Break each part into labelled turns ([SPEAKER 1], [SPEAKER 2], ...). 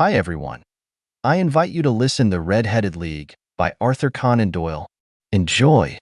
[SPEAKER 1] Hi everyone. I invite you to listen to Red-Headed League by Arthur Conan Doyle. Enjoy.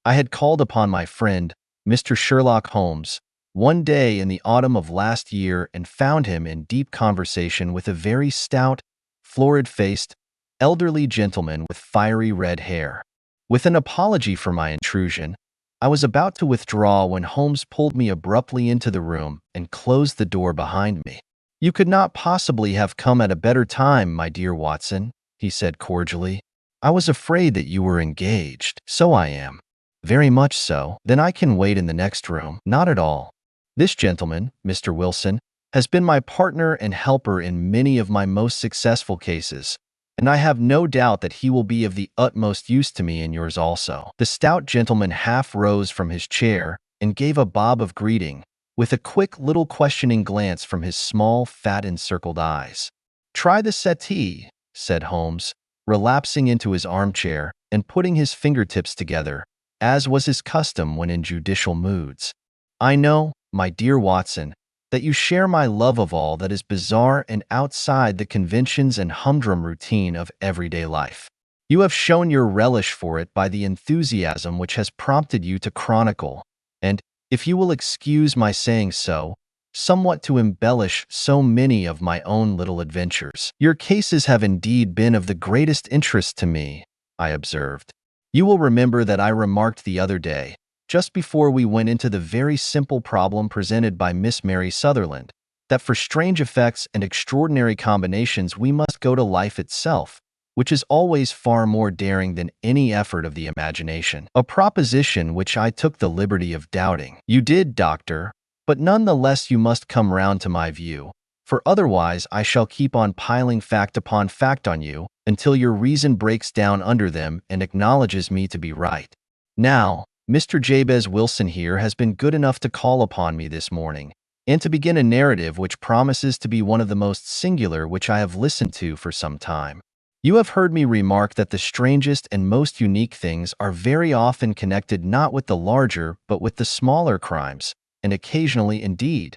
[SPEAKER 1] I had called upon my friend, Mr. Sherlock Holmes, one day in the autumn of last year and found him in deep conversation with a very stout, florid-faced, elderly gentleman with fiery red hair. With an apology for my intrusion, I was about to withdraw when Holmes pulled me abruptly into the room and closed the door behind me. "You could not possibly have come at a better time, my dear Watson," he said cordially. "I was afraid that you were engaged." "So I am." "Very much so. Then I can wait in the next room." "Not at all. This gentleman, Mr. Wilson, has been my partner and helper in many of my most successful cases, and I have no doubt that he will be of the utmost use to me in yours also." The stout gentleman half rose from his chair and gave a bob of greeting, with a quick little questioning glance from his small, fat, encircled eyes. "Try the settee," said Holmes, relapsing into his armchair and putting his fingertips together, as was his custom when in judicial moods. "I know, my dear Watson, that you share my love of all that is bizarre and outside the conventions and humdrum routine of everyday life. You have shown your relish for it by the enthusiasm which has prompted you to chronicle, and, if you will excuse my saying so, somewhat to embellish so many of my own little adventures. Your cases have indeed been of the greatest interest to me," I observed. "You will remember that I remarked the other day, just before we went into the very simple problem presented by Miss Mary Sutherland, that for strange effects and extraordinary combinations we must go to life itself, which is always far more daring than any effort of the imagination. A proposition which I took the liberty of doubting." "You did, doctor, but none the less you must come round to my view, for otherwise I shall keep on piling fact upon fact on you until your reason breaks down under them and acknowledges me to be right. Now, Mr. Jabez Wilson here has been good enough to call upon me this morning, and to begin a narrative which promises to be one of the most singular which I have listened to for some time. You have heard me remark that the strangest and most unique things are very often connected not with the larger but with the smaller crimes, and occasionally, indeed,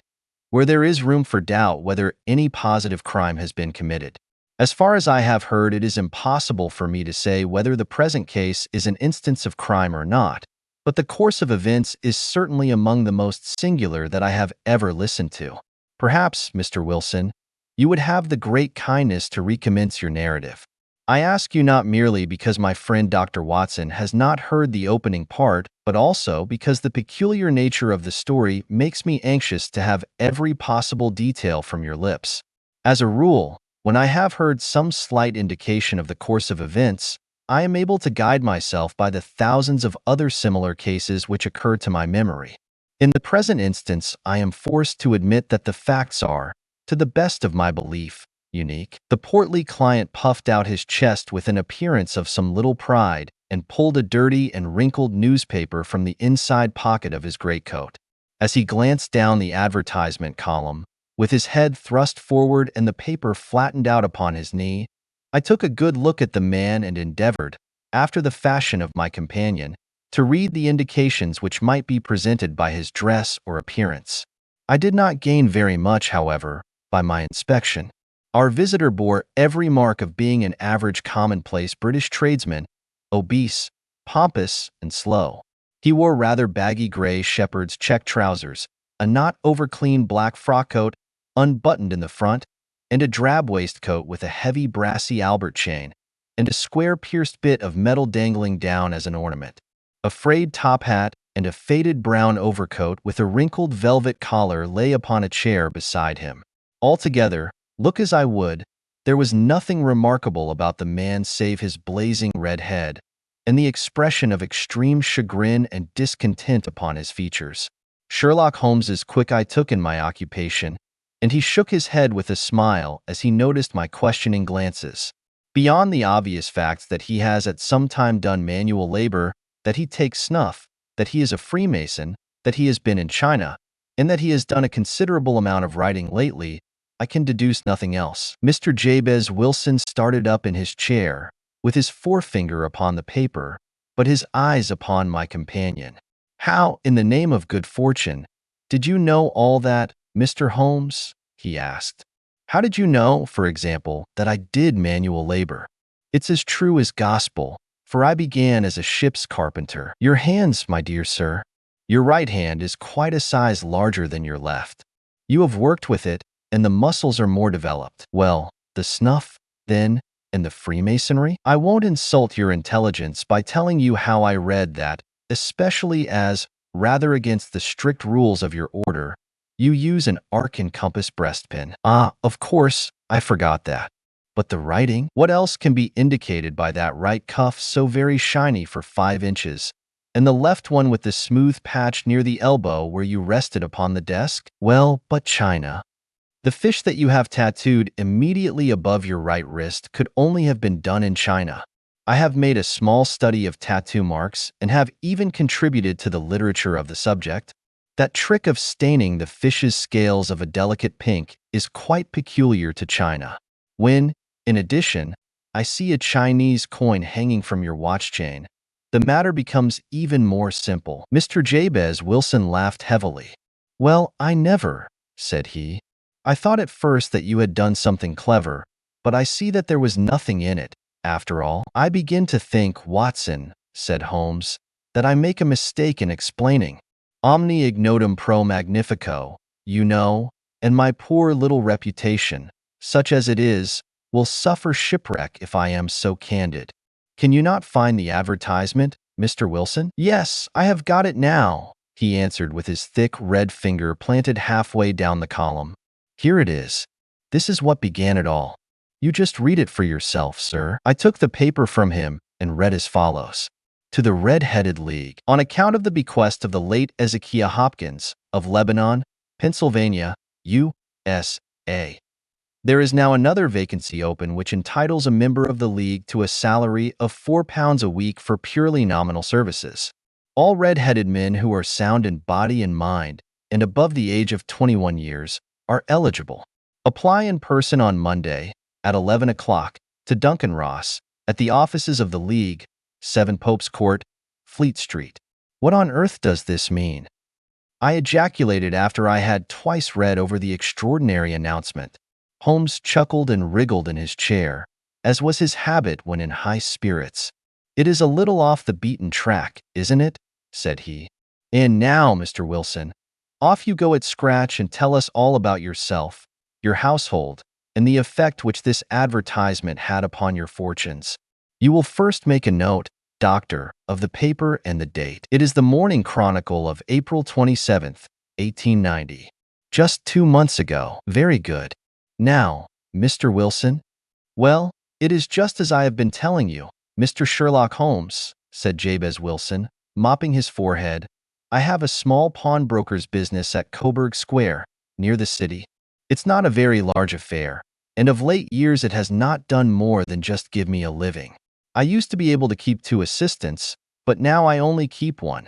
[SPEAKER 1] where there is room for doubt whether any positive crime has been committed. As far as I have heard, it is impossible for me to say whether the present case is an instance of crime or not, but the course of events is certainly among the most singular that I have ever listened to. Perhaps, Mr. Wilson, you would have the great kindness to recommence your narrative. I ask you not merely because my friend Dr. Watson has not heard the opening part, but also because the peculiar nature of the story makes me anxious to have every possible detail from your lips. As a rule, when I have heard some slight indication of the course of events, I am able to guide myself by the thousands of other similar cases which occur to my memory. In the present instance, I am forced to admit that the facts are, to the best of my belief, unique." The portly client puffed out his chest with an appearance of some little pride and pulled a dirty and wrinkled newspaper from the inside pocket of his greatcoat. As he glanced down the advertisement column, with his head thrust forward and the paper flattened out upon his knee, I took a good look at the man and endeavored, after the fashion of my companion, to read the indications which might be presented by his dress or appearance. I did not gain very much, however, by my inspection. Our visitor bore every mark of being an average commonplace British tradesman, obese, pompous, and slow. He wore rather baggy gray shepherd's check trousers, a not over-clean black frock coat, unbuttoned in the front, and a drab waistcoat with a heavy brassy Albert chain, and a square pierced bit of metal dangling down as an ornament. A frayed top hat and a faded brown overcoat with a wrinkled velvet collar lay upon a chair beside him. Altogether, look as I would, there was nothing remarkable about the man save his blazing red head, and the expression of extreme chagrin and discontent upon his features. Sherlock Holmes's quick eye took in my occupation, and he shook his head with a smile as he noticed my questioning glances. Beyond the obvious facts that he has at some time done manual labor, that he takes snuff, that he is a Freemason, that he has been in China, and that he has done a considerable amount of writing lately, I can deduce nothing else. Mr. Jabez Wilson started up in his chair, with his forefinger upon the paper, but his eyes upon my companion. "How, in the name of good fortune, did you know all that, Mr. Holmes?" he asked. How did you know, for example, that I did manual labor? It's as true as gospel, for I began as a ship's carpenter. Your hands, my dear sir. Your right hand is quite a size larger than your left. You have worked with it, and the muscles are more developed. Well, the snuff, then, and the Freemasonry? I won't insult your intelligence by telling you how I read that, especially as, rather against the strict rules of your order, you use an arc and compass breastpin. Ah, of course, I forgot that. But the writing? What else can be indicated by that right cuff so very shiny for 5 inches, and the left one with the smooth patch near the elbow where you rested upon the desk? Well, but China. The fish that you have tattooed immediately above your right wrist could only have been done in China. I have made a small study of tattoo marks and have even contributed to the literature of the subject. That trick of staining the fish's scales of a delicate pink is quite peculiar to China. When, in addition, I see a Chinese coin hanging from your watch chain, the matter becomes even more simple. Mr. Jabez Wilson laughed heavily. Well, I never, said he. I thought at first that you had done something clever, but I see that there was nothing in it, after all. I begin to think, Watson, said Holmes, that I make a mistake in explaining. Omni ignotum pro magnifico, you know, and my poor little reputation, such as it is, will suffer shipwreck if I am so candid. Can you not find the advertisement, Mr. Wilson? Yes, I have got it now, he answered with his thick red finger planted halfway down the column. Here it is. This is what began it all. You just read it for yourself, sir. I took the paper from him and read as follows. To the Red-Headed League, on account of the bequest of the late Ezekiah Hopkins, of Lebanon, Pennsylvania, U.S.A. There is now another vacancy open which entitles a member of the League to a salary of £4 a week for purely nominal services. All red-headed men who are sound in body and mind, and above the age of 21 years, are eligible. Apply in person on Monday, at 11 o'clock, to Duncan Ross, at the offices of the League, 7 Pope's Court, Fleet Street. What on earth does this mean? I ejaculated after I had twice read over the extraordinary announcement. Holmes chuckled and wriggled in his chair, as was his habit when in high spirits. It is a little off the beaten track, isn't it? Said he. And now, Mr. Wilson, off you go at scratch and tell us all about yourself, your household, and the effect which this advertisement had upon your fortunes. You will first make a note, Doctor, of the paper and the date. It is the Morning Chronicle of April 27th, 1890. Just 2 months ago. Very good. Now, Mr. Wilson? Well, it is just as I have been telling you, Mr. Sherlock Holmes, said Jabez Wilson, mopping his forehead. I have a small pawnbroker's business at Coburg Square, near the city. It's not a very large affair, and of late years it has not done more than just give me a living. I used to be able to keep 2 assistants, but now I only keep 1.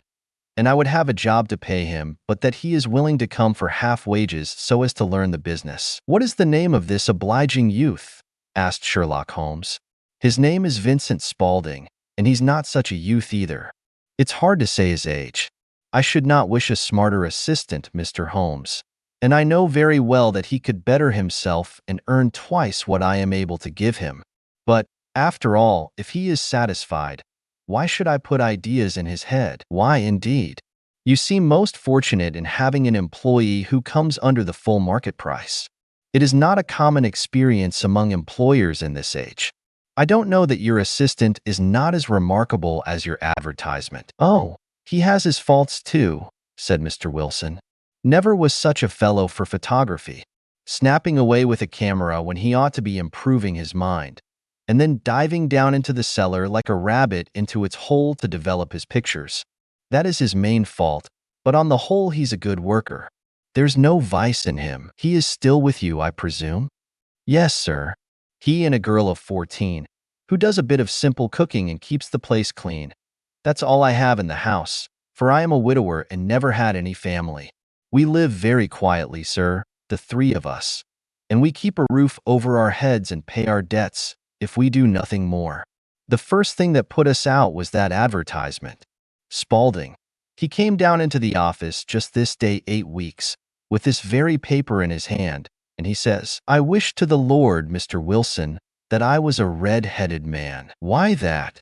[SPEAKER 1] And I would have a job to pay him, but that he is willing to come for half wages so as to learn the business. What is the name of this obliging youth? Asked Sherlock Holmes. His name is Vincent Spaulding, and he's not such a youth either. It's hard to say his age. I should not wish a smarter assistant, Mr. Holmes, and I know very well that he could better himself and earn twice what I am able to give him. But, after all, if he is satisfied, why should I put ideas in his head? Why, indeed? You seem most fortunate in having an employee who comes under the full market price. It is not a common experience among employers in this age. I don't know that your assistant is not as remarkable as your advertisement. Oh, he has his faults too, said Mr. Wilson. Never was such a fellow for photography, snapping away with a camera when he ought to be improving his mind, and then diving down into the cellar like a rabbit into its hole to develop his pictures. That is his main fault, but on the whole he's a good worker. There's no vice in him. He is still with you, I presume? Yes, sir. He and a girl of 14, who does a bit of simple cooking and keeps the place clean. That's all I have in the house, for I am a widower and never had any family. We live very quietly, sir, the 3 of us, and we keep a roof over our heads and pay our debts, if we do nothing more. The first thing that put us out was that advertisement. Spaulding. He came down into the office just this day 8 weeks, with this very paper in his hand, and he says, "I wish to the Lord, Mr. Wilson, that I was a red-headed man." "Why that?"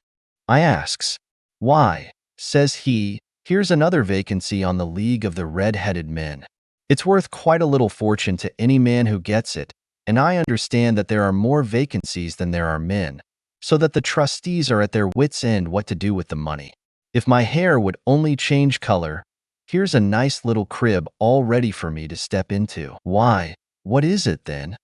[SPEAKER 1] I asks. "Why," says he, "here's another vacancy on the League of the Red-Headed Men. It's worth quite a little fortune to any man who gets it, and I understand that there are more vacancies than there are men, so that the trustees are at their wits' end what to do with the money. If my hair would only change color, here's a nice little crib all ready for me to step into." "Why, what is it then?"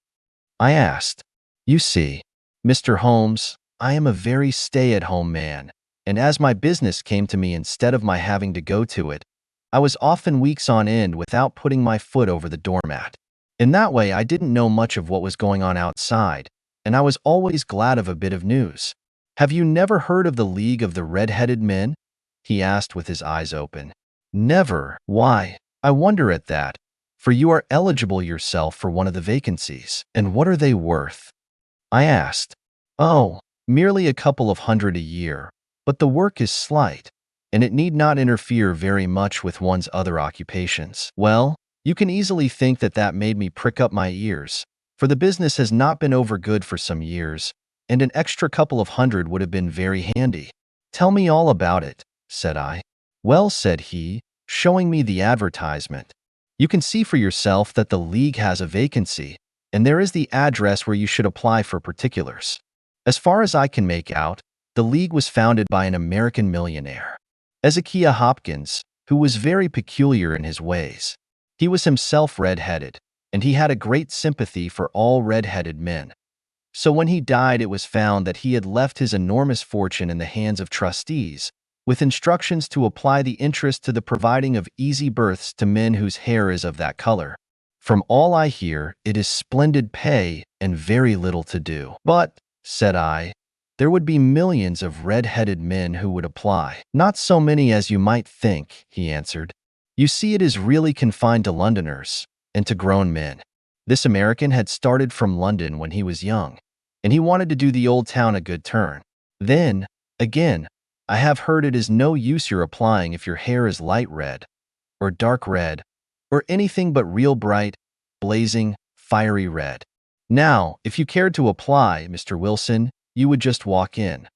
[SPEAKER 1] I asked. "You see, Mr. Holmes, I am a very stay-at-home man, and as my business came to me instead of my having to go to it, I was often weeks on end without putting my foot over the doormat. In that way, I didn't know much of what was going on outside, and I was always glad of a bit of news." "Have you never heard of the League of the Red-Headed Men?" he asked with his eyes open. "Never. Why, I wonder at that, for you are eligible yourself for one of the vacancies. And what are they worth?" I asked. "Oh, merely a couple of hundred a year, but the work is slight, and it need not interfere very much with one's other occupations." Well, you can easily think that that made me prick up my ears, for the business has not been over good for some years, and an extra couple of hundred would have been very handy. "Tell me all about it," said I. "Well," said he, showing me the advertisement, "you can see for yourself that the League has a vacancy, and there is the address where you should apply for particulars. As far as I can make out, the League was founded by an American millionaire, Ezekiah Hopkins, who was very peculiar in his ways. He was himself red-headed, and he had a great sympathy for all red-headed men. So when he died, it was found that he had left his enormous fortune in the hands of trustees, with instructions to apply the interest to the providing of easy berths to men whose hair is of that color. From all I hear, it is splendid pay and very little to do." "But," said I, "there would be millions of red-headed men who would apply." "Not so many as you might think," he answered. "You see, it is really confined to Londoners and to grown men." This American had started from London when he was young, and he wanted to do the old town a good turn. "Then, again, I have heard it is no use your applying if your hair is light red, or dark red, or anything but real bright, blazing, fiery red. Now, if you cared to apply, Mr. Wilson, you would just walk in.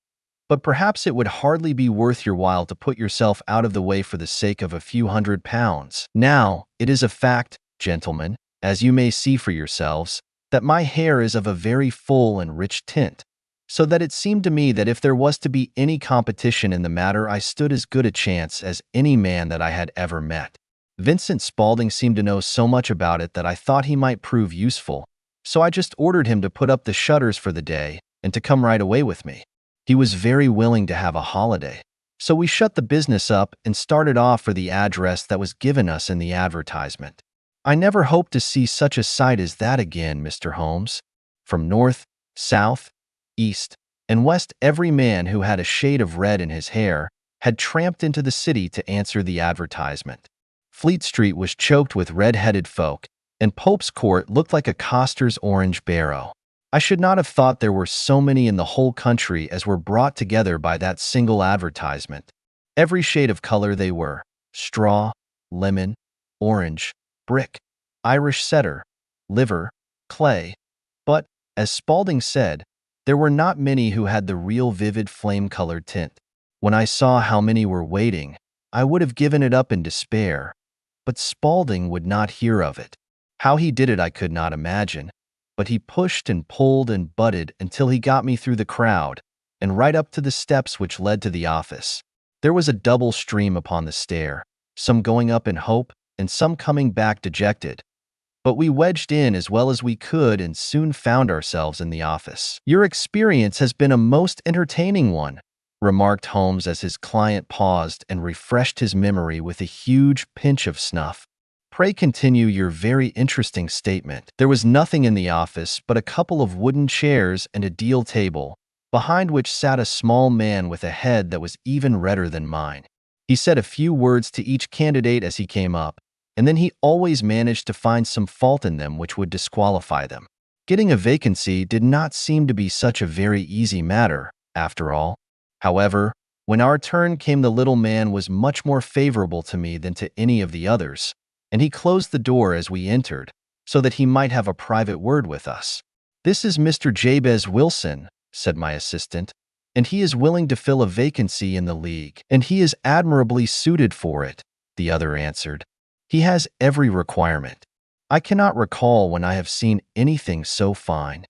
[SPEAKER 1] But perhaps it would hardly be worth your while to put yourself out of the way for the sake of a few £100. Now, it is a fact, gentlemen, as you may see for yourselves, that my hair is of a very full and rich tint, so that it seemed to me that if there was to be any competition in the matter, I stood as good a chance as any man that I had ever met. Vincent Spaulding seemed to know so much about it that I thought he might prove useful, so I just ordered him to put up the shutters for the day and to come right away with me. He was very willing to have a holiday, so we shut the business up and started off for the address that was given us in the advertisement. I never hoped to see such a sight as that again, Mr. Holmes. From north, south, east, and west, every man who had a shade of red in his hair had tramped into the city to answer the advertisement. Fleet Street was choked with red-headed folk, and Pope's Court looked like a coster's orange barrow. I should not have thought there were so many in the whole country as were brought together by that single advertisement. Every shade of color they were: straw, lemon, orange, brick, Irish setter, liver, clay. But, as Spaulding said, there were not many who had the real vivid flame-colored tint. When I saw how many were waiting, I would have given it up in despair, but Spaulding would not hear of it. How he did it I could not imagine, but he pushed and pulled and butted until he got me through the crowd and right up to the steps which led to the office. There was a double stream upon the stair, some going up in hope and some coming back dejected. But we wedged in as well as we could and soon found ourselves in the office. "Your experience has been a most entertaining one," remarked Holmes as his client paused and refreshed his memory with a huge pinch of snuff. "Pray continue your very interesting statement." There was nothing in the office but a couple of wooden chairs and a deal table, behind which sat a small man with a head that was even redder than mine. He said a few words to each candidate as he came up, and then he always managed to find some fault in them which would disqualify them. Getting a vacancy did not seem to be such a very easy matter, after all. However, when our turn came, the little man was much more favorable to me than to any of the others, and he closed the door as we entered, so that he might have a private word with us. "This is Mr. Jabez Wilson," said my assistant, "and he is willing to fill a vacancy in the league, and he is admirably suited for it," the other answered. "He has every requirement. I cannot recall when I have seen anything so fine."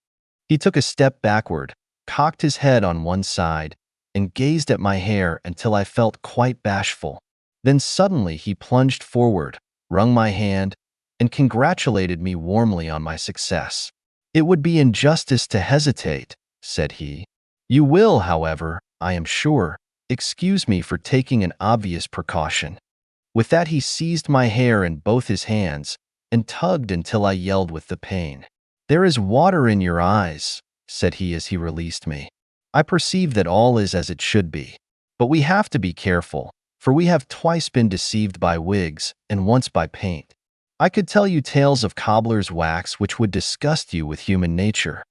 [SPEAKER 1] He took a step backward, cocked his head on one side, and gazed at my hair until I felt quite bashful. Then suddenly he plunged forward, wrung my hand, and congratulated me warmly on my success. "It would be injustice to hesitate," said he. "You will, however, I am sure, excuse me for taking an obvious precaution." With that he seized my hair in both his hands and tugged until I yelled with the pain. "There is water in your eyes," said he as he released me. "I perceive that all is as it should be. But we have to be careful, for we have twice been deceived by wigs and once by paint. I could tell you tales of cobbler's wax which would disgust you with human nature."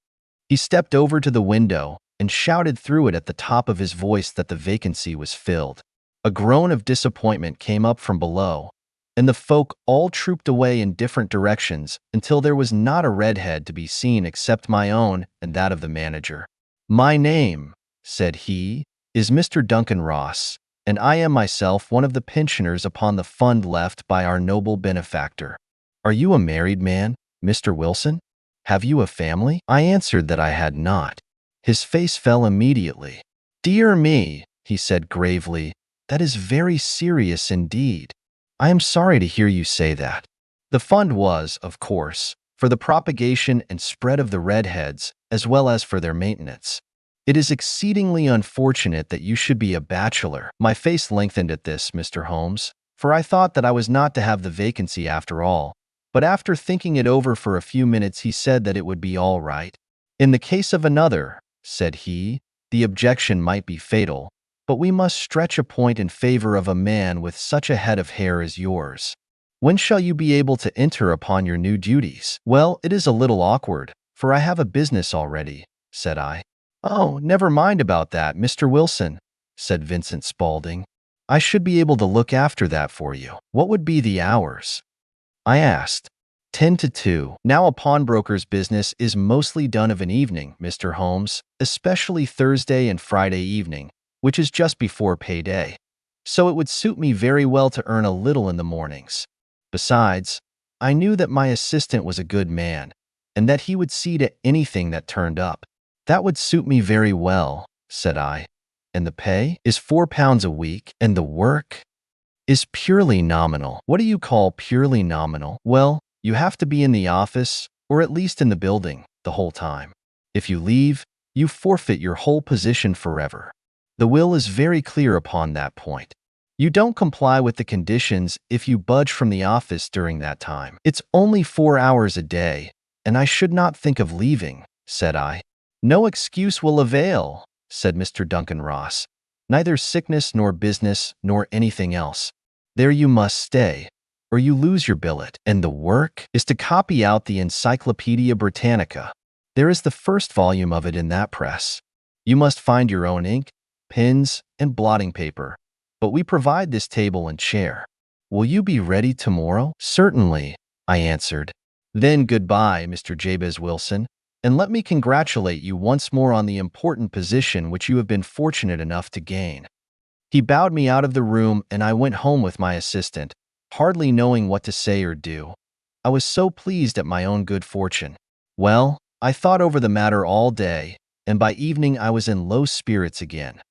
[SPEAKER 1] He stepped over to the window and shouted through it at the top of his voice that the vacancy was filled. A groan of disappointment came up from below, and the folk all trooped away in different directions until there was not a redhead to be seen except my own and that of the manager. "My name," said he, "is Mr. Duncan Ross, and I am myself one of the pensioners upon the fund left by our noble benefactor. Are you a married man, Mr. Wilson? Have you a family?" I answered that I had not. His face fell immediately. "Dear me," he said gravely, "that is very serious indeed. I am sorry to hear you say that." The fund was, of course, for the propagation and spread of the redheads, as well as for their maintenance. "It is exceedingly unfortunate that you should be a bachelor." My face lengthened at this, Mr. Holmes, for I thought that I was not to have the vacancy after all. But after thinking it over for a few minutes, he said that it would be all right. "In the case of another," said he, "the objection might be fatal, but we must stretch a point in favor of a man with such a head of hair as yours. When shall you be able to enter upon your new duties?" "Well, it is a little awkward, for I have a business already," said I. "Oh, never mind about that, Mr. Wilson," said Vincent Spaulding. "I should be able to look after that for you." "What would be the hours?" I asked. 10 to 2. Now a pawnbroker's business is mostly done of an evening, Mr. Holmes, especially Thursday and Friday evening, which is just before payday. So it would suit me very well to earn a little in the mornings. Besides, I knew that my assistant was a good man, and that he would see to anything that turned up. "That would suit me very well," said I. "And the pay is £4 a week, and the work is purely nominal." "What do you call purely nominal?" "Well, you have to be in the office, or at least in the building, the whole time. If you leave, you forfeit your whole position forever. The will is very clear upon that point. You don't comply with the conditions if you budge from the office during that time. It's only 4 hours a day, and I should not think of leaving," said I. "No excuse will avail," said Mr. Duncan Ross. "Neither sickness nor business nor anything else. There you must stay, or you lose your billet. And the work is to copy out the Encyclopedia Britannica. There is the first volume of it in that press. You must find your own ink, pens, and blotting paper, but we provide this table and chair. Will you be ready tomorrow?" "Certainly," I answered. "Then goodbye, Mr. Jabez Wilson, and let me congratulate you once more on the important position which you have been fortunate enough to gain." He bowed me out of the room, and I went home with my assistant, hardly knowing what to say or do. I was so pleased at my own good fortune. Well, I thought over the matter all day, and by evening I was in low spirits again,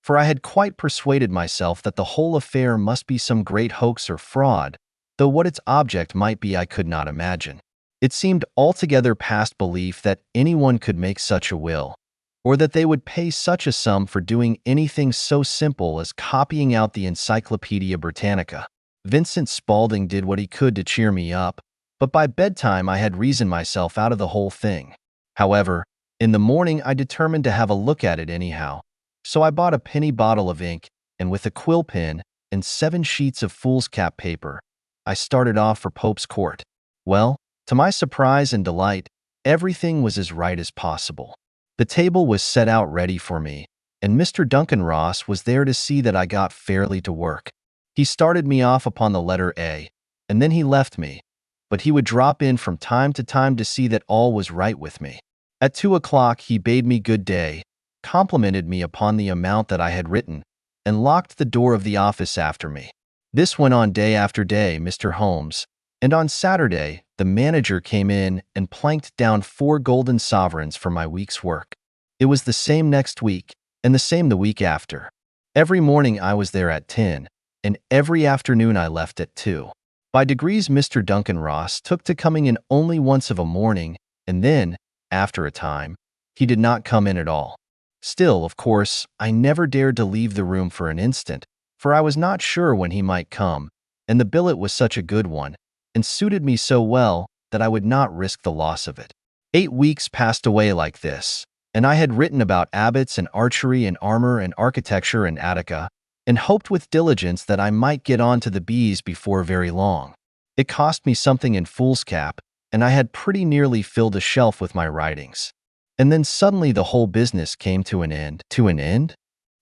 [SPEAKER 1] for I had quite persuaded myself that the whole affair must be some great hoax or fraud, though what its object might be I could not imagine. It seemed altogether past belief that anyone could make such a will, or that they would pay such a sum for doing anything so simple as copying out the Encyclopedia Britannica. Vincent Spaulding did what he could to cheer me up, but by bedtime I had reasoned myself out of the whole thing. However, in the morning I determined to have a look at it anyhow, so I bought a penny bottle of ink, and with a quill pen and 7 sheets of foolscap paper, I started off for Pope's Court. Well, to my surprise and delight, everything was as right as possible. The table was set out ready for me, and Mr. Duncan Ross was there to see that I got fairly to work. He started me off upon the letter A, and then he left me, but he would drop in from time to time to see that all was right with me. At 2 o'clock, he bade me good day, complimented me upon the amount that I had written, and locked the door of the office after me. This went on day after day, Mr. Holmes, and on Saturday, the manager came in and planked down 4 golden sovereigns for my week's work. It was the same next week, and the same the week after. Every morning I was there at 10, and every afternoon I left at 2. By degrees, Mr. Duncan Ross took to coming in only once of a morning, and then, after a time, he did not come in at all. Still, of course, I never dared to leave the room for an instant, for I was not sure when he might come, and the billet was such a good one, and suited me so well that I would not risk the loss of it. 8 weeks passed away like this, and I had written about abbots and archery and armor and architecture in Attica, and hoped with diligence that I might get on to the bees before very long. It cost me something in foolscap, and I had pretty nearly filled a shelf with my writings. And then suddenly the whole business came to an end. To an end?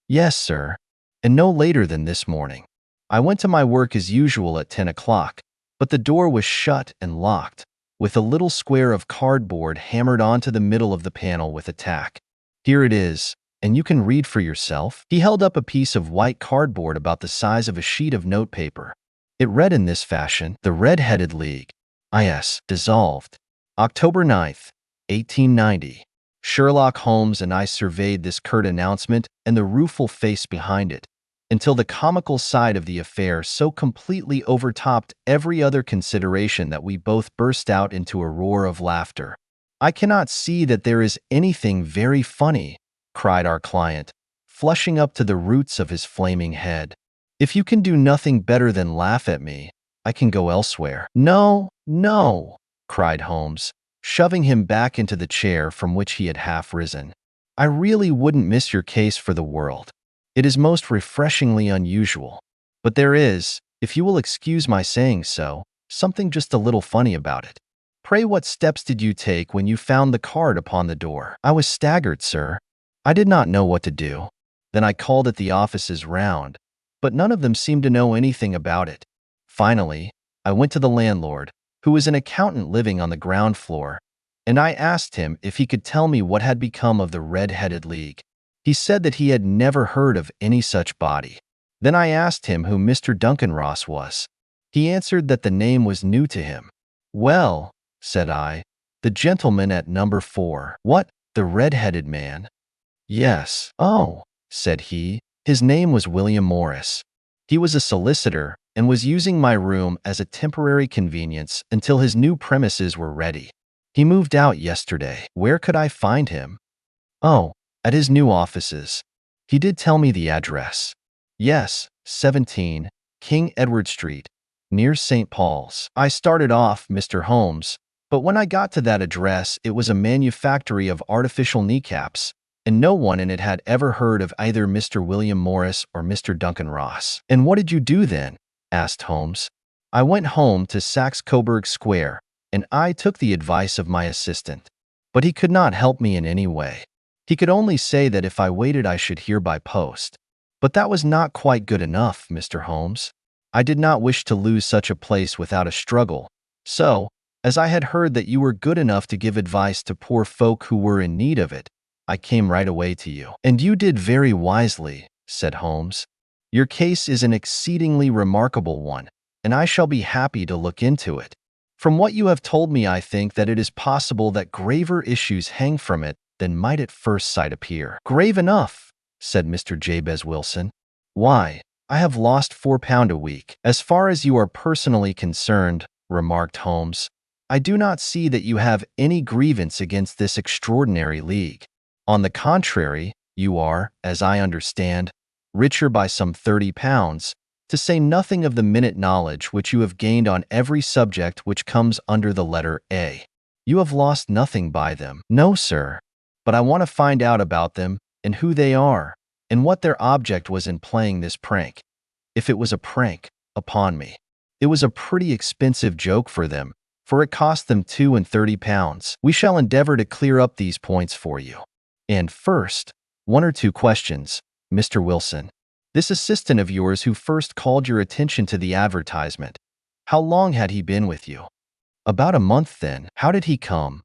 [SPEAKER 1] Yes, sir, and no later than this morning. I went to my work as usual at 10 o'clock, but the door was shut and locked, with a little square of cardboard hammered onto the middle of the panel with a tack. Here it is, and you can read for yourself. He held up a piece of white cardboard about the size of a sheet of notepaper. It read in this fashion: The Red-Headed League, I.S., dissolved. October 9th, 1890. Sherlock Holmes and I surveyed this curt announcement and the rueful face behind it, until the comical side of the affair so completely overtopped every other consideration that we both burst out into a roar of laughter. "I cannot see that there is anything very funny," cried our client, flushing up to the roots of his flaming head. "If you can do nothing better than laugh at me, I can go elsewhere." "No, no," cried Holmes, shoving him back into the chair from which he had half risen. "I really wouldn't miss your case for the world. It is most refreshingly unusual. But there is, if you will excuse my saying so, something just a little funny about it. Pray, what steps did you take when you found the card upon the door?" "I was staggered, sir. I did not know what to do. Then I called at the offices round, but none of them seemed to know anything about it. Finally, I went to the landlord, who was an accountant living on the ground floor, and I asked him if he could tell me what had become of the Red-Headed League. He said that he had never heard of any such body. Then I asked him who Mr. Duncan Ross was. He answered that the name was new to him. "Well," said I, "the gentleman at number 4. "What, the red-headed man?" "Yes." "Oh," said he, "his name was William Morris. He was a solicitor and was using my room as a temporary convenience until his new premises were ready. He moved out yesterday." "Where could I find him?" "Oh, at his new offices. He did tell me the address." "Yes, 17, King Edward Street, near St. Paul's." I started off, Mr. Holmes, but when I got to that address, it was a manufactory of artificial kneecaps, and no one in it had ever heard of either Mr. William Morris or Mr. Duncan Ross. "And what did you do then?" asked Holmes. "I went home to Saxe-Coburg Square, and I took the advice of my assistant. But he could not help me in any way. He could only say that if I waited I should hear by post. But that was not quite good enough, Mr. Holmes. I did not wish to lose such a place without a struggle, so, as I had heard that you were good enough to give advice to poor folk who were in need of it, I came right away to you." "And you did very wisely," said Holmes. "Your case is an exceedingly remarkable one, and I shall be happy to look into it. From what you have told me, I think that it is possible that graver issues hang from it than might at first sight appear." "Grave enough," said Mr. Jabez Wilson. "Why, I have lost £4 a week." "As far as you are personally concerned," remarked Holmes, "I do not see that you have any grievance against this extraordinary league. On the contrary, you are, as I understand, richer by some £30, to say nothing of the minute knowledge which you have gained on every subject which comes under the letter A. You have lost nothing by them." "No, sir. But I want to find out about them, and who they are, and what their object was in playing this prank, if it was a prank, upon me. It was a pretty expensive joke for them, for it cost them £32. We shall endeavor to clear up these points for you. And first, 1 or 2 questions, Mr. Wilson. This assistant of yours who first called your attention to the advertisement, how long had he been with you?" About a month then. How did he come?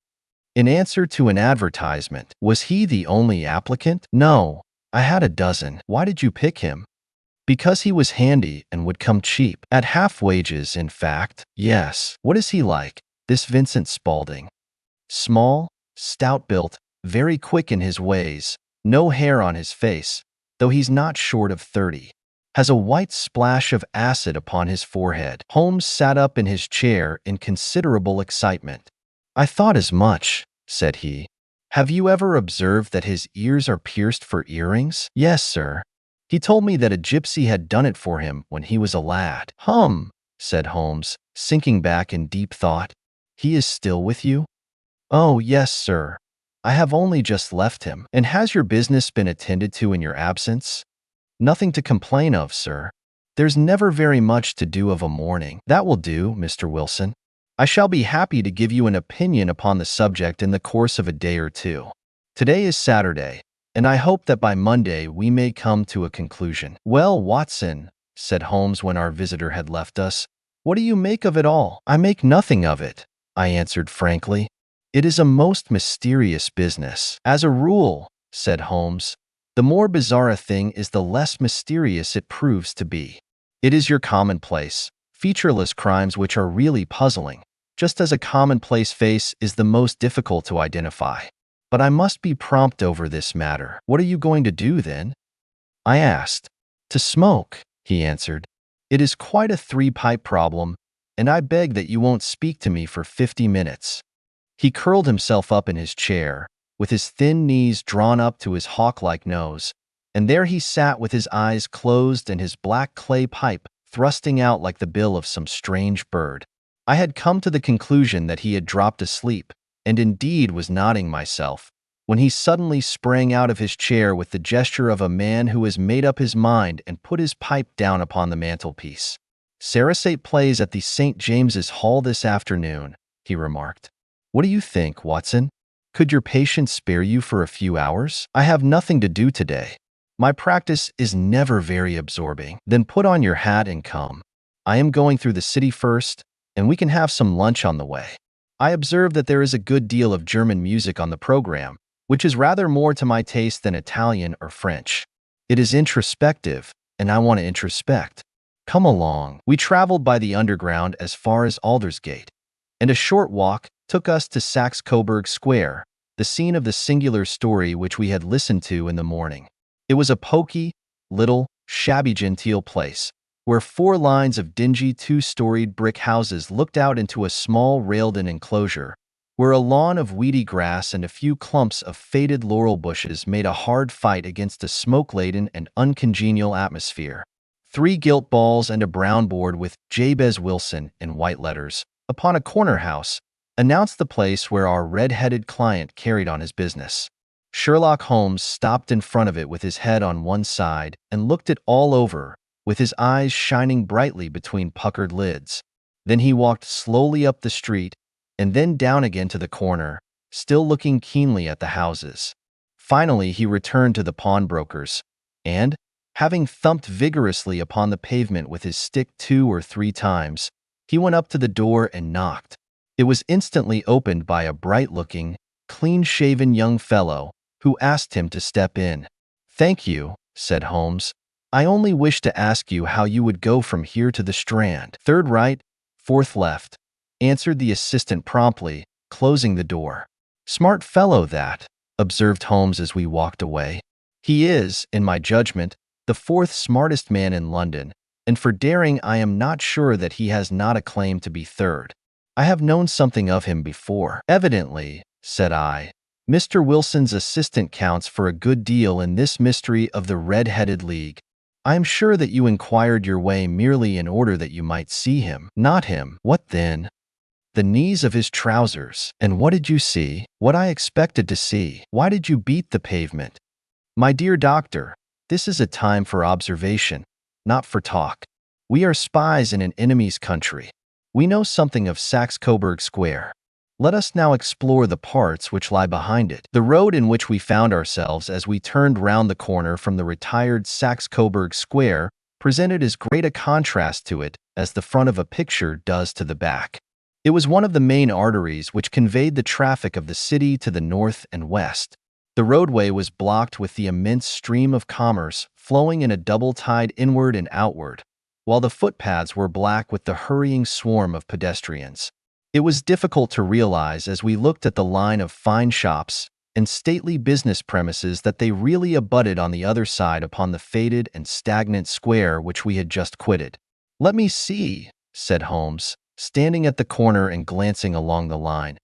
[SPEAKER 1] In answer to an advertisement. Was he the only applicant? No, I had a dozen. Why did you pick him? Because he was handy and would come cheap. At half wages, in fact. Yes. What is he like, this Vincent Spaulding? Small, stout-built, very quick in his ways, no hair on his face, though he's not short of 30. Has a white splash of acid upon his forehead. Holmes sat up in his chair in considerable excitement. I thought as much, said he. Have you ever observed that his ears are pierced for earrings? Yes, sir. He told me that a gypsy had done it for him when he was a lad. Said Holmes, sinking back in deep thought. He is still with you? Oh, yes, sir. I have only just left him. And has your business been attended to in your absence? Nothing to complain of, sir. There's never very much to do of a morning. That will do, Mr. Wilson. I shall be happy to give you an opinion upon the subject in the course of a day or two. Today is Saturday, and I hope that by Monday we may come to a conclusion. Well, Watson, said Holmes when our visitor had left us, what do you make of it all? I make nothing of it, I answered frankly. It is a most mysterious business. As a rule, said Holmes, the more bizarre a thing is, the less mysterious it proves to be. It is your commonplace, featureless crimes which are really puzzling, just as a commonplace face is the most difficult to identify. But I must be prompt over this matter. What are you going to do, then? I asked. To smoke, he answered. It is quite a three-pipe problem, and I beg that you won't speak to me for 50 minutes. He curled himself up in his chair, with his thin knees drawn up to his hawk-like nose, and there he sat with his eyes closed and his black clay pipe thrusting out like the bill of some strange bird. I had come to the conclusion that he had dropped asleep, and indeed was nodding myself, when he suddenly sprang out of his chair with the gesture of a man who has made up his mind and put his pipe down upon the mantelpiece. Sarasate plays at the St. James's Hall this afternoon, he remarked. What do you think, Watson? Could your patient spare you for a few hours? I have nothing to do today. My practice is never very absorbing. Then put on your hat and come. I am going through the city first, and we can have some lunch on the way. I observe that there is a good deal of German music on the program, which is rather more to my taste than Italian or French. It is introspective, and I want to introspect. Come along. We traveled by the underground as far as Aldersgate, and a short walk took us to Saxe-Coburg Square, the scene of the singular story which we had listened to in the morning. It was a poky, little, shabby-genteel place, where 4 lines of dingy 2-storied brick houses looked out into a small railed-in enclosure, where a lawn of weedy grass and a few clumps of faded laurel bushes made a hard fight against a smoke-laden and uncongenial atmosphere. 3 gilt balls and a brown board with Jabez Wilson in white letters upon a corner house announced the place where our red-headed client carried on his business. Sherlock Holmes stopped in front of it with his head on one side and looked it all over, with his eyes shining brightly between puckered lids. Then he walked slowly up the street and then down again to the corner, still looking keenly at the houses. Finally, he returned to the pawnbroker's, and, having thumped vigorously upon the pavement with his stick 2 or 3 times, he went up to the door and knocked. It was instantly opened by a bright-looking, clean-shaven young fellow who asked him to step in. "Thank you," said Holmes. "I only wish to ask you how you would go from here to the Strand." "Third right, fourth left," answered the assistant promptly, closing the door. "Smart fellow that," observed Holmes as we walked away. "He is, in my judgment, the 4th smartest man in London, and for daring I am not sure that he has not a claim to be 3rd. I have known something of him before." "Evidently," said I, "Mr. Wilson's assistant counts for a good deal in this mystery of the Red-Headed League. I am sure that you inquired your way merely in order that you might see him." "Not him." "What then?" "The knees of his trousers." "And what did you see?" "What I expected to see." "Why did you beat the pavement?" "My dear doctor, this is a time for observation, not for talk. We are spies in an enemy's country. We know something of Saxe-Coburg Square. Let us now explore the parts which lie behind it." The road in which we found ourselves as we turned round the corner from the retired Saxe-Coburg Square presented as great a contrast to it as the front of a picture does to the back. It was one of the main arteries which conveyed the traffic of the city to the north and west. The roadway was blocked with the immense stream of commerce flowing in a double tide inward and outward, while the footpaths were black with the hurrying swarm of pedestrians. It was difficult to realize as we looked at the line of fine shops and stately business premises that they really abutted on the other side upon the faded and stagnant square which we had just quitted. "Let me see," said Holmes, standing at the corner and glancing along the line.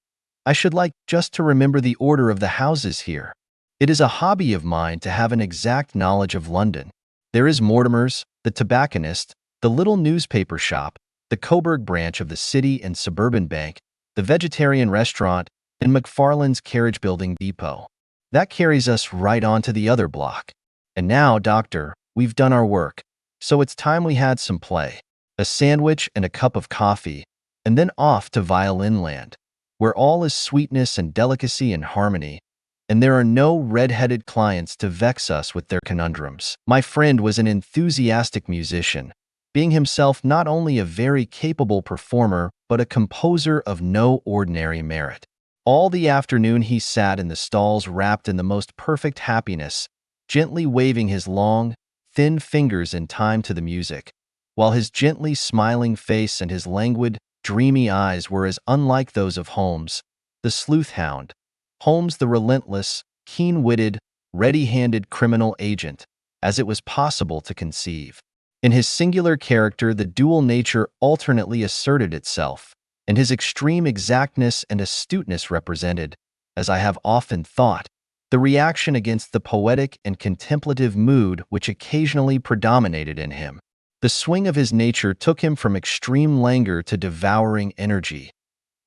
[SPEAKER 1] "I should like just to remember the order of the houses here. It is a hobby of mine to have an exact knowledge of London. There is Mortimer's, the tobacconist, the little newspaper shop, the Coburg branch of the City and Suburban Bank, the vegetarian restaurant, and McFarland's carriage building depot. That carries us right on to the other block. And now, Doctor, we've done our work, so it's time we had some play. A sandwich and a cup of coffee, and then off to Violin Land, where all is sweetness and delicacy and harmony, and there are no red-headed clients to vex us with their conundrums." My friend was an enthusiastic musician, being himself not only a very capable performer but a composer of no ordinary merit. All the afternoon he sat in the stalls wrapped in the most perfect happiness, gently waving his long, thin fingers in time to the music, while his gently smiling face and his languid, dreamy eyes were as unlike those of Holmes, the sleuth-hound, Holmes the relentless, keen-witted, ready-handed criminal agent, as it was possible to conceive. In his singular character the dual nature alternately asserted itself, and his extreme exactness and astuteness represented, as I have often thought, the reaction against the poetic and contemplative mood which occasionally predominated in him. The swing of his nature took him from extreme languor to devouring energy,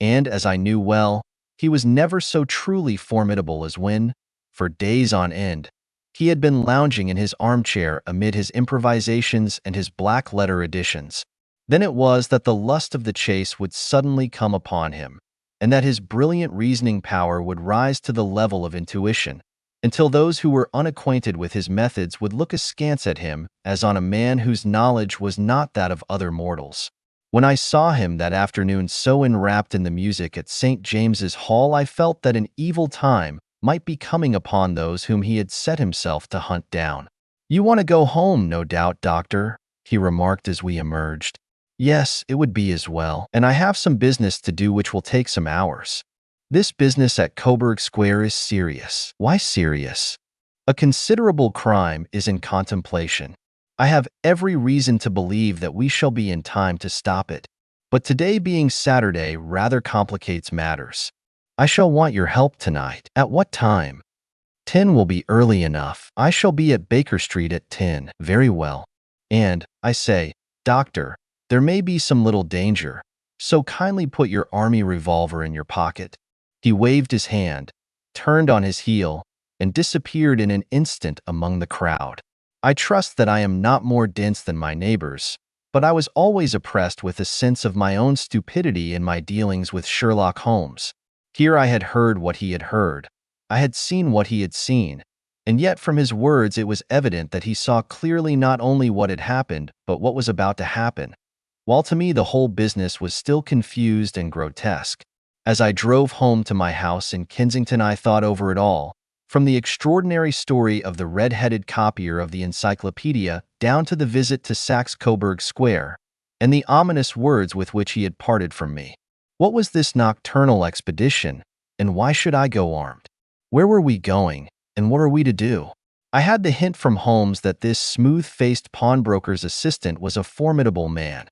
[SPEAKER 1] and, as I knew well, he was never so truly formidable as when, for days on end, he had been lounging in his armchair amid his improvisations and his black-letter editions. Then it was that the lust of the chase would suddenly come upon him, and that his brilliant reasoning power would rise to the level of intuition, until those who were unacquainted with his methods would look askance at him as on a man whose knowledge was not that of other mortals. When I saw him that afternoon so enwrapped in the music at St. James's Hall, I felt that an evil time might be coming upon those whom he had set himself to hunt down. "You want to go home, no doubt, Doctor," he remarked as we emerged. "Yes, it would be as well, and I have some business to do which will take some hours. This business at Coburg Square is serious." "Why serious?" "A considerable crime is in contemplation. I have every reason to believe that we shall be in time to stop it, but today being Saturday rather complicates matters. I shall want your help tonight." "At what time?" 10 will be early enough. I shall be at Baker Street at 10. "Very well. And, I say, Doctor, there may be some little danger, so kindly put your army revolver in your pocket." He waved his hand, turned on his heel, and disappeared in an instant among the crowd. I trust that I am not more dense than my neighbors, but I was always oppressed with a sense of my own stupidity in my dealings with Sherlock Holmes. Here I had heard what he had heard, I had seen what he had seen, and yet from his words it was evident that he saw clearly not only what had happened, but what was about to happen, while to me the whole business was still confused and grotesque. As I drove home to my house in Kensington, I thought over it all, from the extraordinary story of the red-headed copier of the encyclopedia down to the visit to Saxe-Coburg Square, and the ominous words with which he had parted from me. What was this nocturnal expedition, and why should I go armed? Where were we going, and what are we to do? I had the hint from Holmes that this smooth-faced pawnbroker's assistant was a formidable man,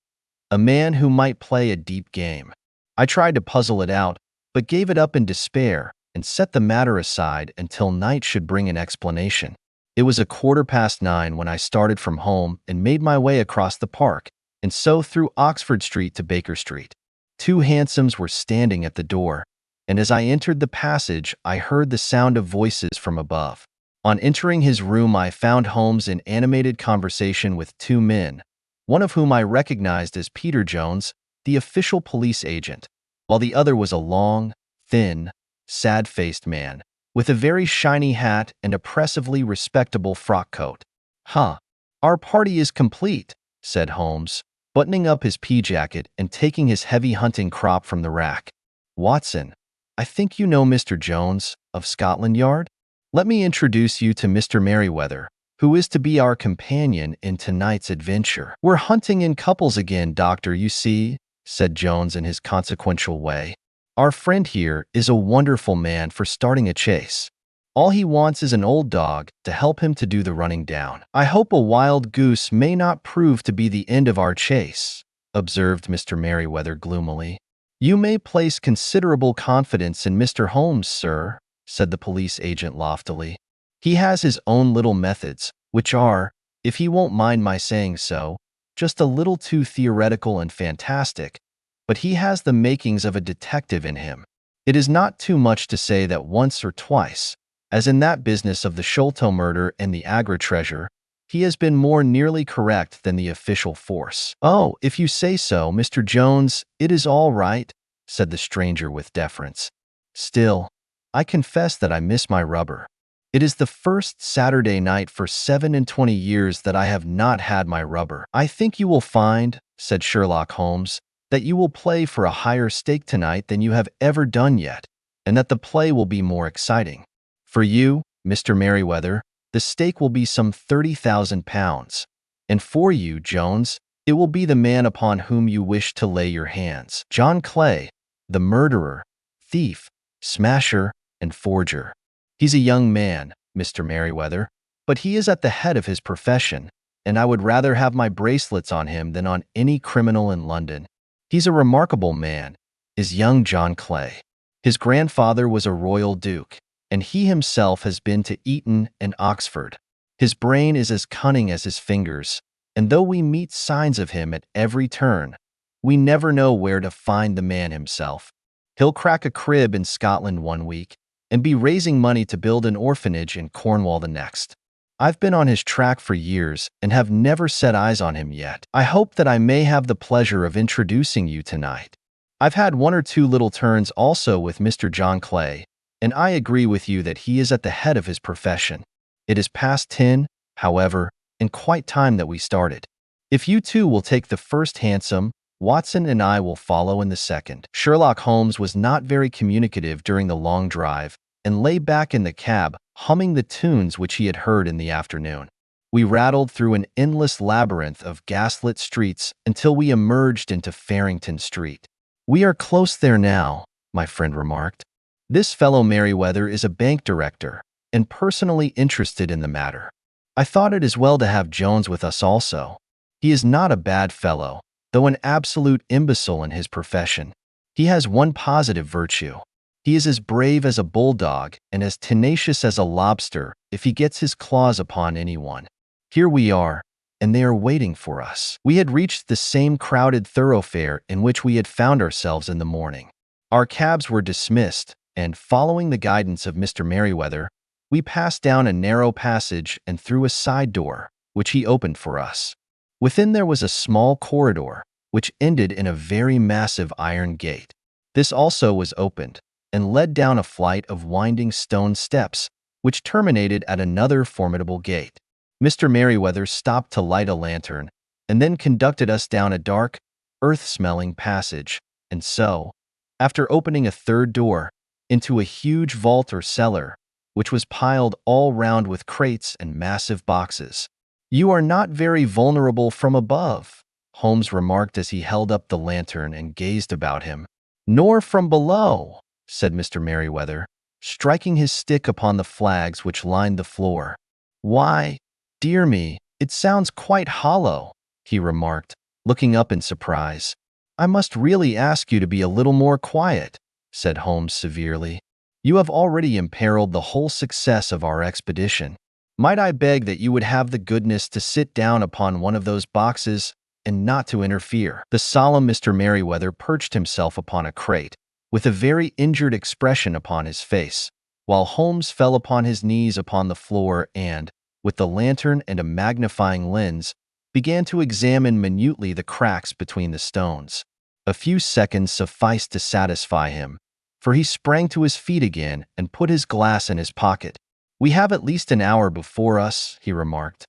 [SPEAKER 1] a man who might play a deep game. I tried to puzzle it out, but gave it up in despair and set the matter aside until night should bring an explanation. It was 9:15 when I started from home and made my way across the park, and so through Oxford Street to Baker Street. 2 hansoms were standing at the door, and as I entered the passage, I heard the sound of voices from above. On entering his room, I found Holmes in animated conversation with 2 men, one of whom I recognized as Peter Jones, the official police agent, while the other was a long, thin, sad-faced man, with a very shiny hat and oppressively respectable frock coat. "Huh, our party is complete," said Holmes, buttoning up his pea jacket and taking his heavy hunting crop from the rack. "Watson, I think you know Mr. Jones of Scotland Yard? Let me introduce you to Mr. Merriweather, who is to be our companion in tonight's adventure." "We're hunting in couples again, Doctor, you see," said Jones in his consequential way. "Our friend here is a wonderful man for starting a chase. All he wants is an old dog to help him to do the running down." "I hope a wild goose may not prove to be the end of our chase," observed Mr. Merriweather gloomily. "You may place considerable confidence in Mr. Holmes, sir," said the police agent loftily. "He has his own little methods, which are, if he won't mind my saying so, just a little too theoretical and fantastic, but he has the makings of a detective in him. It is not too much to say that once or twice, as in that business of the Sholto murder and the Agra treasure, he has been more nearly correct than the official force." "Oh, if you say so, Mr. Jones, it is all right," said the stranger with deference. "Still, I confess that I miss my rubber. It is the first Saturday night for 27 years that I have not had my rubber." "I think you will find," said Sherlock Holmes, "that you will play for a higher stake tonight than you have ever done yet, and that the play will be more exciting. For you, Mr. Merriweather, the stake will be some £30,000, and for you, Jones, it will be the man upon whom you wish to lay your hands. John Clay, the murderer, thief, smasher, and forger. He's a young man, Mr. Merriweather, but he is at the head of his profession, and I would rather have my bracelets on him than on any criminal in London. He's a remarkable man, is young John Clay. His grandfather was a royal duke, and he himself has been to Eton and Oxford. His brain is as cunning as his fingers, and though we meet signs of him at every turn, we never know where to find the man himself. He'll crack a crib in Scotland one week and be raising money to build an orphanage in Cornwall the next. I've been on his track for years and have never set eyes on him yet. I hope that I may have the pleasure of introducing you tonight. I've had one or two little turns also with Mr. John Clay, and I agree with you that he is at the head of his profession. It is past 10, however, and quite time that we started. If you two will take the first hansom, Watson and I will follow in the second." Sherlock Holmes was not very communicative during the long drive and lay back in the cab, humming the tunes which he had heard in the afternoon. We rattled through an endless labyrinth of gaslit streets until we emerged into Farrington Street. "We are close there now," my friend remarked. "This fellow Merriweather is a bank director and personally interested in the matter. I thought it as well to have Jones with us also. He is not a bad fellow, though an absolute imbecile in his profession. He has one positive virtue. He is as brave as a bulldog and as tenacious as a lobster if he gets his claws upon anyone. Here we are, and they are waiting for us." We had reached the same crowded thoroughfare in which we had found ourselves in the morning. Our cabs were dismissed, and following the guidance of Mr. Merriweather, we passed down a narrow passage and through a side door, which he opened for us. Within there was a small corridor, which ended in a very massive iron gate. This also was opened, and led down a flight of winding stone steps, which terminated at another formidable gate. Mr. Merriweather stopped to light a lantern, and then conducted us down a dark, earth-smelling passage, and so, after opening a third door, into a huge vault or cellar, which was piled all round with crates and massive boxes. "You are not very vulnerable from above," Holmes remarked as he held up the lantern and gazed about him. "Nor from below," said Mr. Merriweather, striking his stick upon the flags which lined the floor. "Why, dear me, it sounds quite hollow," he remarked, looking up in surprise. "I must really ask you to be a little more quiet," said Holmes severely. "You have already imperiled the whole success of our expedition. Might I beg that you would have the goodness to sit down upon one of those boxes and not to interfere?" The solemn Mr. Merriweather perched himself upon a crate, with a very injured expression upon his face, while Holmes fell upon his knees upon the floor and, with the lantern and a magnifying lens, began to examine minutely the cracks between the stones. A few seconds sufficed to satisfy him, for he sprang to his feet again and put his glass in his pocket. "We have at least an hour before us," he remarked,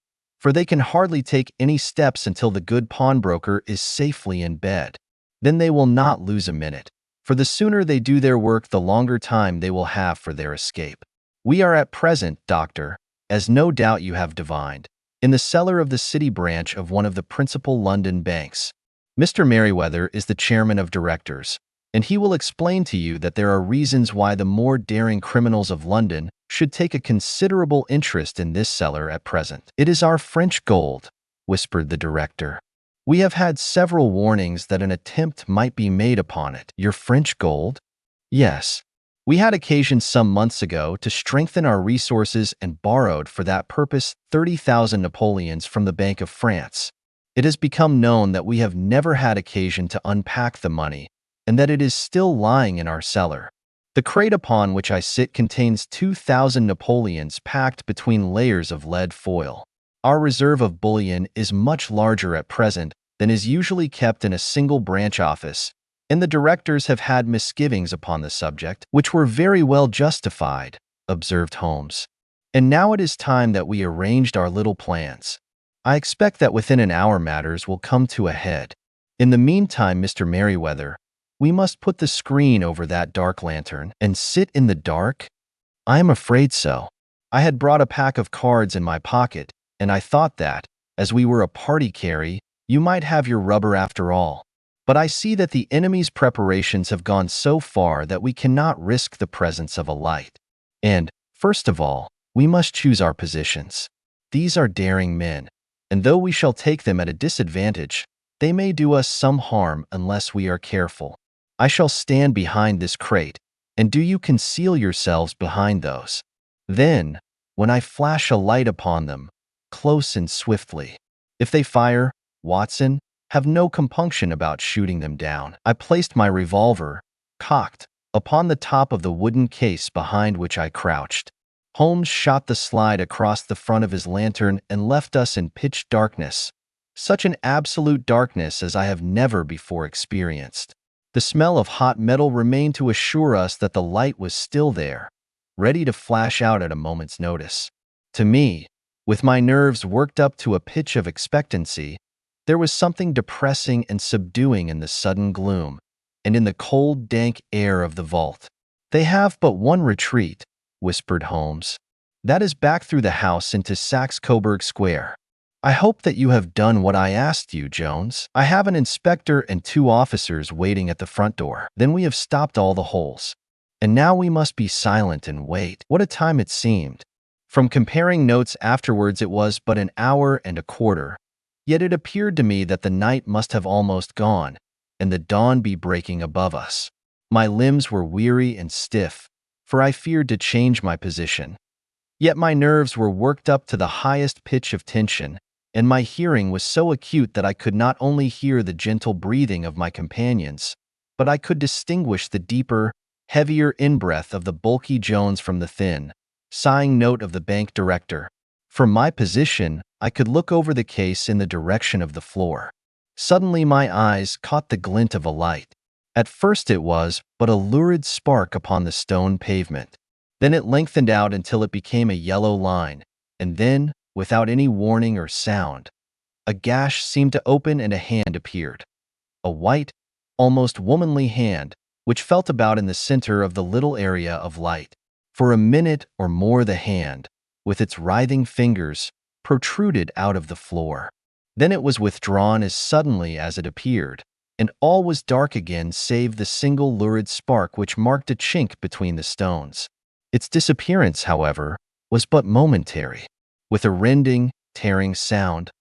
[SPEAKER 1] for they can hardly take any steps until the good pawnbroker is safely in bed. Then they will not lose a minute, for the sooner they do their work, the longer time they will have for their escape. We are at present, Doctor, as no doubt you have divined, in the cellar of the city branch of one of the principal London banks. Mr. Merriweather is the chairman of directors, and he will explain to you that there are reasons why the more daring criminals of London should take a considerable interest in this cellar at present. "It is our French gold," whispered the director. "We have had several warnings that an attempt might be made upon it." "Your French gold?" "Yes. We had occasion some months ago to strengthen our resources and borrowed for that purpose 30,000 Napoleons from the Bank of France. It has become known that we have never had occasion to unpack the money, and that it is still lying in our cellar. The crate upon which I sit contains 2,000 Napoleons packed between layers of lead foil. Our reserve of bullion is much larger at present than is usually kept in a single branch office, and the directors have had misgivings upon the subject, which were very well justified," observed Holmes. "And now it is time that we arranged our little plans. I expect that within an hour matters will come to a head. In the meantime, Mr. Merriweather, we must put the screen over that dark lantern and sit in the dark?" "I am afraid so. I had brought a pack of cards in my pocket, and I thought that, as we were a party carry, you might have your rubber after all. But I see that the enemy's preparations have gone so far that we cannot risk the presence of a light. And, first of all, we must choose our positions. These are daring men, and though we shall take them at a disadvantage, they may do us some harm unless we are careful. I shall stand behind this crate, and do you conceal yourselves behind those. Then, when I flash a light upon them, close and swiftly. If they fire, Watson, have no compunction about shooting them down." I placed my revolver, cocked, upon the top of the wooden case behind which I crouched. Holmes shot the slide across the front of his lantern and left us in pitch darkness, such an absolute darkness as I have never before experienced. The smell of hot metal remained to assure us that the light was still there, ready to flash out at a moment's notice. To me, with my nerves worked up to a pitch of expectancy, there was something depressing and subduing in the sudden gloom, and in the cold, dank air of the vault. "They have but one retreat," whispered Holmes. "That is back through the house into Saxe Coburg Square. I hope that you have done what I asked you, Jones. I have an inspector and 2 officers waiting at the front door. Then we have stopped all the holes. And now we must be silent and wait." What a time it seemed! From comparing notes afterwards, it was but an hour and a quarter. Yet it appeared to me that the night must have almost gone, and the dawn be breaking above us. My limbs were weary and stiff, for I feared to change my position. Yet my nerves were worked up to the highest pitch of tension, and my hearing was so acute that I could not only hear the gentle breathing of my companions, but I could distinguish the deeper, heavier in-breath of the bulky Jones from the thin, sighing note of the bank director. From my position, I could look over the case in the direction of the floor. Suddenly my eyes caught the glint of a light. At first it was but a lurid spark upon the stone pavement. Then it lengthened out until it became a yellow line, and then, without any warning or sound, a gash seemed to open and a hand appeared. A white, almost womanly hand, which felt about in the center of the little area of light. For a minute or more the hand, with its writhing fingers, protruded out of the floor. Then it was withdrawn as suddenly as it appeared, and all was dark again save the single lurid spark which marked a chink between the stones. Its disappearance, however, was but momentary. With a rending, tearing sound,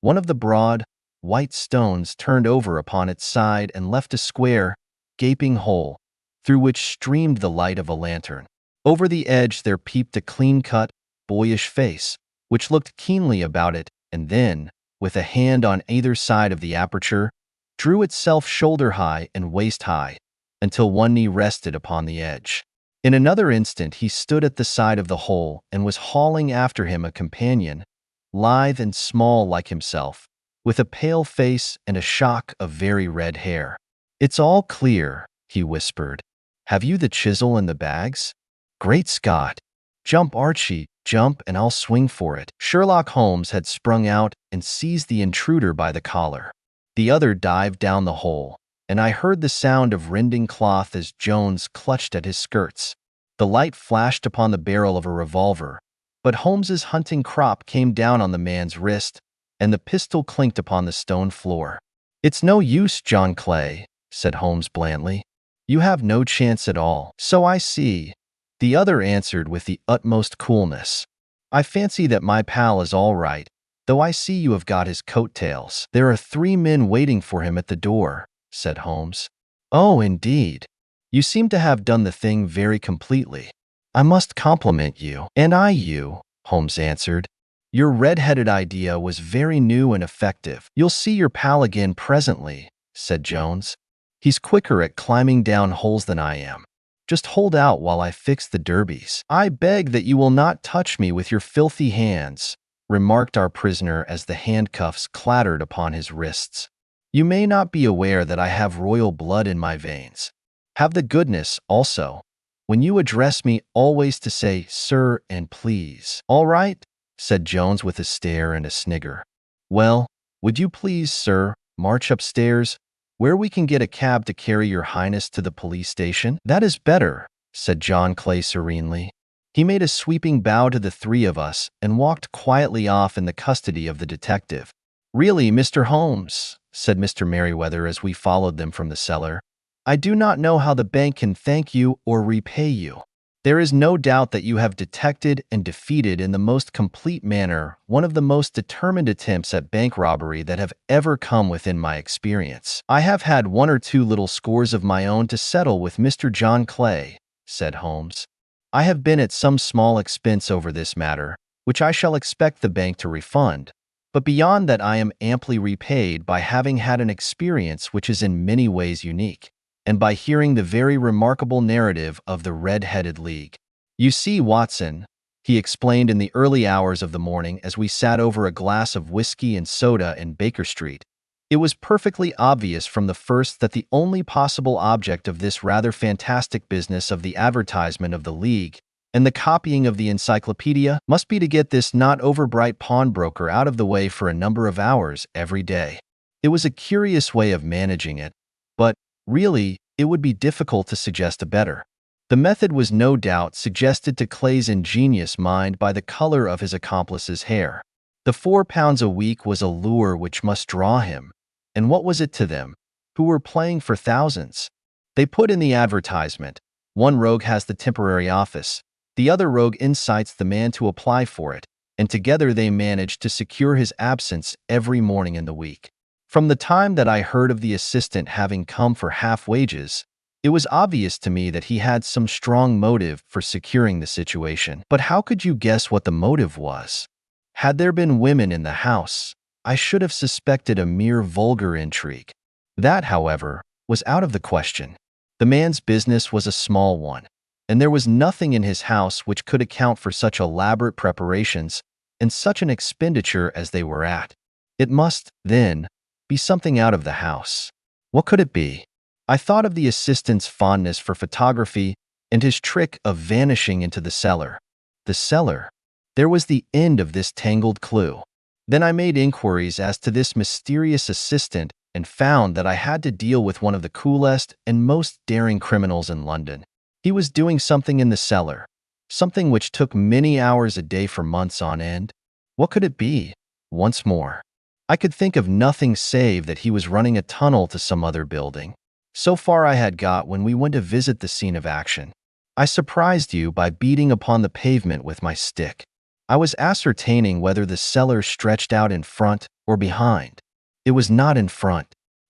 [SPEAKER 1] one of the broad, white stones turned over upon its side and left a square, gaping hole, through which streamed the light of a lantern. Over the edge there peeped a clean-cut, boyish face, which looked keenly about it, and then, with a hand on either side of the aperture, drew itself shoulder-high and waist-high, until one knee rested upon the edge. In another instant he stood at the side of the hole and was hauling after him a companion, lithe and small like himself, with a pale face and a shock of very red hair. "It's all clear," he whispered. "Have you the chisel and the bags?" "Great Scott! "Jump, Archie, jump, and I'll swing for it." Sherlock Holmes had sprung out and seized the intruder by the collar. The other dived down the hole, and I heard the sound of rending cloth as Jones clutched at his skirts. The light flashed upon the barrel of a revolver, but Holmes's hunting crop came down on the man's wrist, and the pistol clinked upon the stone floor. "It's no use, John Clay," said Holmes blandly. "You have no chance at all." "So I see," the other answered with the utmost coolness. "I fancy that my pal is all right, though I see you have got his coattails." "There are 3 men waiting for him at the door," said Holmes. "Oh, indeed. You seem to have done the thing very completely. I must compliment you." "And I you," Holmes answered. "Your red-headed idea was very new and effective." "You'll see your pal again presently," said Jones. "He's quicker at climbing down holes than I am. Just hold out while I fix the derbies." "I beg that you will not touch me with your filthy hands," remarked our prisoner as the handcuffs clattered upon his wrists. "You may not be aware that I have royal blood in my veins. Have the goodness, also, when you address me, always to say 'sir' and 'please.'" "All right," said Jones with a stare and a snigger. "Well, would you please, sir, march upstairs, where we can get a cab to carry your highness to the police station?" "That is better," said John Clay serenely. He made a sweeping bow to the 3 of us and walked quietly off in the custody of the detective. "Really, Mr. Holmes," said Mr. Merriweather as we followed them from the cellar, "I do not know how the bank can thank you or repay you. There is no doubt that you have detected and defeated in the most complete manner one of the most determined attempts at bank robbery that have ever come within my experience." "I have had 1 or 2 little scores of my own to settle with Mr. John Clay," said Holmes. "I have been at some small expense over this matter, which I shall expect the bank to refund. But beyond that I am amply repaid by having had an experience which is in many ways unique, and by hearing the very remarkable narrative of the Red-Headed League. You see, Watson," he explained in the early hours of the morning as we sat over a glass of whiskey and soda in Baker Street, "it was perfectly obvious from the first that the only possible object of this rather fantastic business of the advertisement of the League and the copying of the encyclopedia must be to get this not overbright pawnbroker out of the way for a number of hours every day. It was a curious way of managing it, but really, it would be difficult to suggest a better. The method was no doubt suggested to Clay's ingenious mind by the color of his accomplice's hair. The £4 a week was a lure which must draw him, and what was it to them, who were playing for thousands? They put in the advertisement, one rogue has the temporary office, the other rogue incites the man to apply for it, and together they managed to secure his absence every morning in the week. From the time that I heard of the assistant having come for half wages, it was obvious to me that he had some strong motive for securing the situation. But how could you guess what the motive was? Had there been women in the house, I should have suspected a mere vulgar intrigue. That, however, was out of the question. The man's business was a small one, and there was nothing in his house which could account for such elaborate preparations and such an expenditure as they were at. It must, then, be something out of the house. What could it be? I thought of the assistant's fondness for photography and his trick of vanishing into the cellar. The cellar. There was the end of this tangled clue. Then I made inquiries as to this mysterious assistant and found that I had to deal with one of the coolest and most daring criminals in London. He was doing something in the cellar, something which took many hours a day for months on end. What could it be? Once more, I could think of nothing save that he was running a tunnel to some other building. So far I had got when we went to visit the scene of action. I surprised you by beating upon the pavement with my stick. I was ascertaining whether the cellar stretched out in front or behind. It was not in front.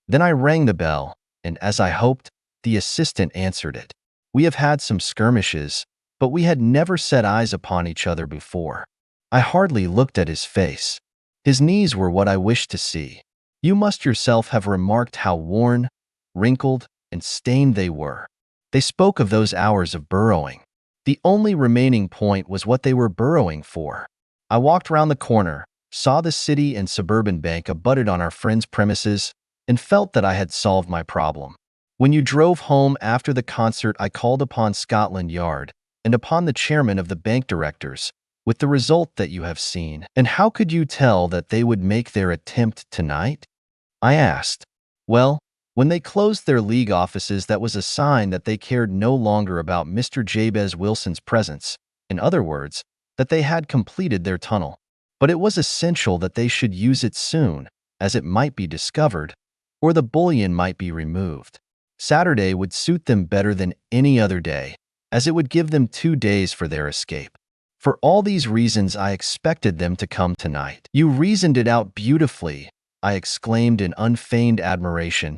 [SPEAKER 1] Then I rang the bell, and as I hoped, the assistant answered it. We have had some skirmishes, but we had never set eyes upon each other before. I hardly looked at his face. His knees were what I wished to see. You must yourself have remarked how worn, wrinkled, and stained they were. They spoke of those hours of burrowing. The only remaining point was what they were burrowing for. I walked round the corner, saw the City and Suburban Bank abutted on our friend's premises, and felt that I had solved my problem. When you drove home after the concert, I called upon Scotland Yard and upon the chairman of the bank directors, with the result that you have seen. And how could you tell that they would make their attempt tonight? I asked. Well, when they closed their league offices, that was a sign that they cared no longer about Mr. Jabez Wilson's presence. In other words, that they had completed their tunnel. But it was essential that they should use it soon, as it might be discovered, or the bullion might be removed. Saturday would suit them better than any other day, as it would give them 2 days for their escape. For all these reasons, I expected them to come tonight. You reasoned it out beautifully, I exclaimed in unfeigned admiration.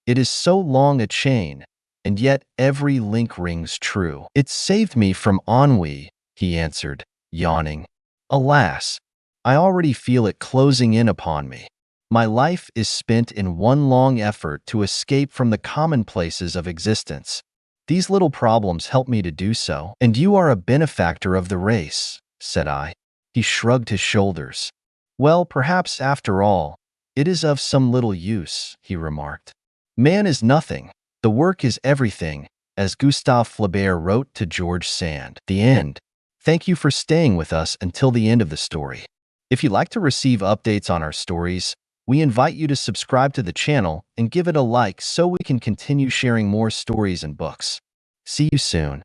[SPEAKER 1] It is so long a chain, and yet every link rings true. It saved me from ennui, he answered, yawning. Alas, I already feel it closing in upon me. My life is spent in one long effort to escape from the commonplaces of existence. These little problems help me to do so. And you are a benefactor of the race, said I. He shrugged his shoulders. Well, perhaps after all, it is of some little use, he remarked. Man is nothing, the work is everything, as Gustave Flaubert wrote to George Sand. The end. Thank you for staying with us until the end of the story. If you'd like to receive updates on our stories, we invite you to subscribe to the channel and give it a like so we can continue sharing more stories and books. See you soon.